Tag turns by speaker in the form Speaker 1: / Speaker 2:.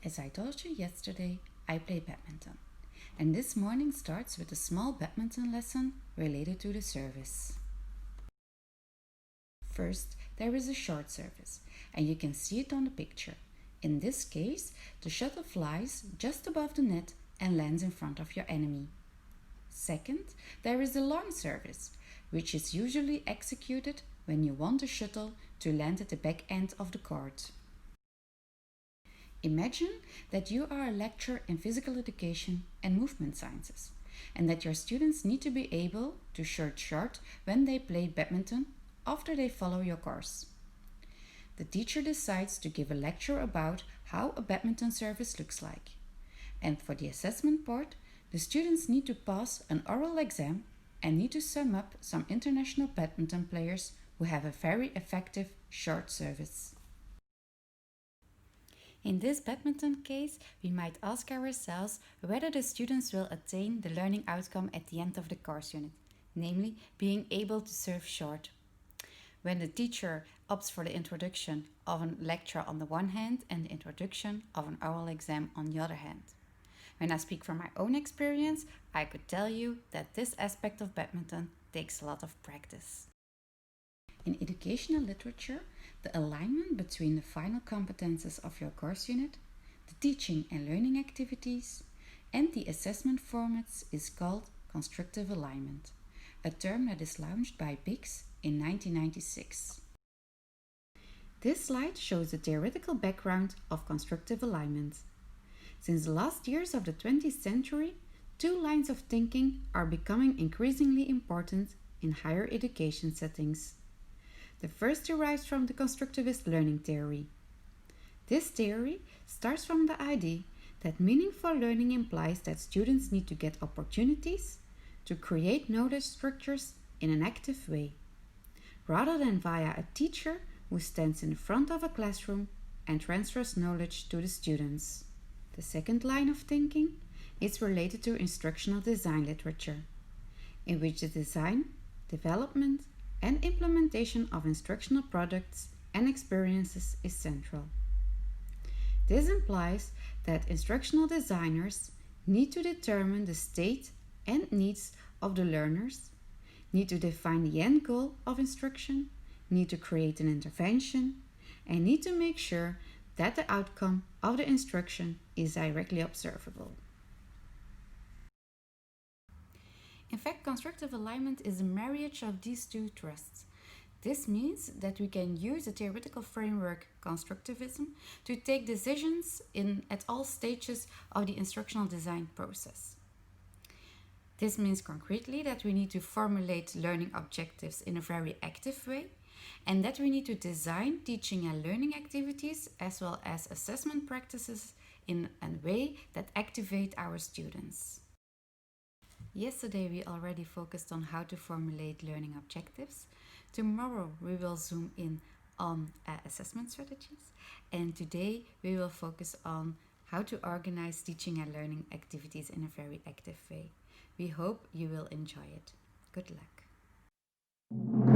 Speaker 1: As I told you yesterday, I play badminton. And this morning starts with a small badminton lesson related to the service. First, there is a short service, and you can see it on the picture. In this case, the shuttle flies just above the net and lands in front of your enemy. Second, there is a long service, which is usually executed when you want the shuttle to land at the back end of the court. Imagine that you are a lecturer in physical education and movement sciences, and that your students need to be able to shoot short when they play badminton after they follow your course. The teacher decides to give a lecture about how a badminton service looks like. And for the assessment part, the students need to pass an oral exam and need to sum up some international badminton players who have a very effective short service. In this badminton case, we might ask ourselves whether the students will attain the learning outcome at the end of the course unit, namely being able to serve short. When the teacher opts for the introduction of a lecture on the one hand and the introduction of an oral exam on the other hand. When I speak from my own experience, I could tell you that this aspect of badminton takes a lot of practice. In educational literature, the alignment between the final competences of your course unit, the teaching and learning activities, and the assessment formats is called constructive alignment, a term that is launched by Biggs in 1996. This slide shows the theoretical background of constructive alignment. Since the last years of the 20th century, two lines of thinking are becoming increasingly important in higher education settings. The first derives from the constructivist learning theory. This theory starts from the idea that meaningful learning implies that students need to get opportunities to create knowledge structures in an active way, rather than via a teacher who stands in front of a classroom and transfers knowledge to the students. The second line of thinking is related to instructional design literature, in which the design, development, and implementation of instructional products and experiences is central. This implies that instructional designers need to determine the state and needs of the learners, need to define the end goal of instruction, need to create an intervention, and need to make sure that the outcome of the instruction is directly observable. In fact, constructive alignment is a marriage of these two trusts. This means that we can use the theoretical framework constructivism to take decisions at all stages of the instructional design process. This means concretely that we need to formulate learning objectives in a very active way, and that we need to design teaching and learning activities as well as assessment practices in a way that activate our students. Yesterday we already focused on how to formulate learning objectives. Tomorrow we will zoom in on assessment strategies, and today we will focus on how to organize teaching and learning activities in a very active way. We hope you will enjoy it. Good luck.